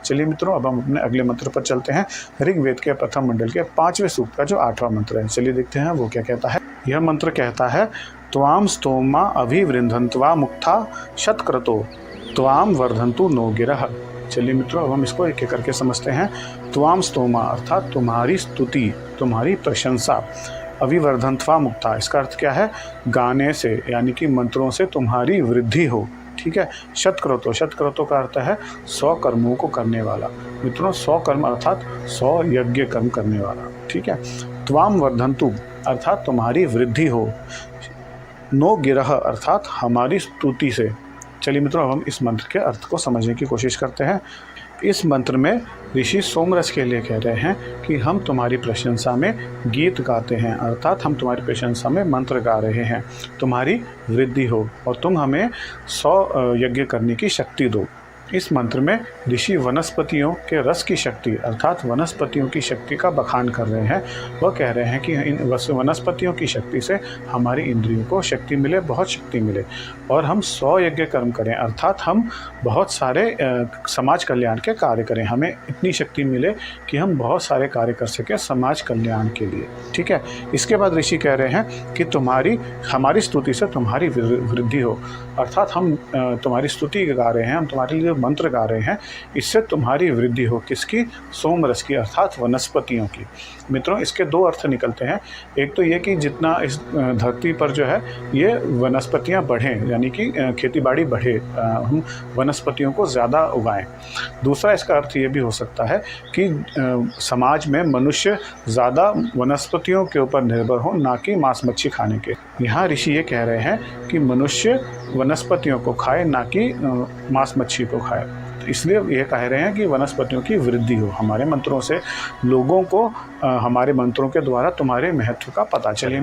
चलिए मित्रों, अब हम अपने अगले मंत्र पर चलते हैं। ऋग्वेद के प्रथम मंडल के 5वें सूक्त का जो 8वां मंत्र है, चलिए देखते हैं वो क्या कहता है। यह मंत्र कहता है, त्वाम स्तोमा अभिवृंधन्त्वा मुक्ता शतक्रतो त्वाम वर्धन्तु नो गिरः। चलिए मित्रों, अब हम इसको एक एक करके समझते हैं। त्वाम स्तोमा अर्थात तुम्हारी स्तुति, तुम्हारी प्रशंसा। अभिवर्धन्त्वा मुक्ता, इसका अर्थ क्या है? गाने से यानी कि मंत्रों से तुम्हारी वृद्धि हो। ठीक है। शतक्रतो, शतक्रतो का अर्थ है 100 कर्मों को करने वाला। मित्रों 100 कर्म अर्थात 100 यज्ञ कर्म करने वाला। ठीक है। त्वाम वर्धन्तु अर्थात तुम्हारी वृद्धि हो। नो गिरह अर्थात हमारी स्तुति से। चलिए मित्रों, अब हम इस मंत्र के अर्थ को समझने की कोशिश करते हैं। इस मंत्र में ऋषि सोमरस के लिए कह रहे हैं कि हम तुम्हारी प्रशंसा में गीत गाते हैं, अर्थात हम तुम्हारी प्रशंसा में मंत्र गा रहे हैं। तुम्हारी वृद्धि हो और तुम हमें 100 यज्ञ करने की शक्ति दो। इस मंत्र में ऋषि वनस्पतियों के रस की शक्ति अर्थात वनस्पतियों की शक्ति का बखान कर रहे हैं। वह कह रहे हैं कि इन वनस्पतियों की शक्ति से हमारी इंद्रियों को शक्ति मिले, बहुत शक्ति मिले, और हम 100 यज्ञ कर्म करें, अर्थात हम बहुत सारे समाज कल्याण के कार्य करें। हमें इतनी शक्ति मिले कि हम बहुत सारे कार्य कर सकें समाज कल्याण के लिए। ठीक है। इसके बाद ऋषि कह रहे हैं कि हमारी स्तुति से तुम्हारी वृद्धि हो, अर्थात हम तुम्हारी स्तुति गा रहे हैं, हम तुम्हारे लिए मंत्र गा रहे हैं, इससे तुम्हारी वृद्धि हो। किसकी? सोमरस की अर्थात वनस्पतियों की। मित्रों इसके 2 अर्थ निकलते हैं। एक तो ये कि जितना इस धरती पर जो है ये वनस्पतियां बढ़ें, यानी कि खेतीबाड़ी बढ़े, हम वनस्पतियों को ज़्यादा उगाएं। दूसरा इसका अर्थ ये भी हो सकता है कि समाज में मनुष्य ज़्यादा वनस्पतियों के ऊपर निर्भर हो, ना कि मांस मच्छी खाने के। यहाँ ऋषि ये कह रहे हैं कि मनुष्य वनस्पतियों को खाए, ना कि मांस मच्छी को खाए। तो इसलिए ये कह रहे हैं कि वनस्पतियों की वृद्धि हो। हमारे मंत्रों से लोगों को हमारे मंत्रों के द्वारा तुम्हारे महत्व का पता चले।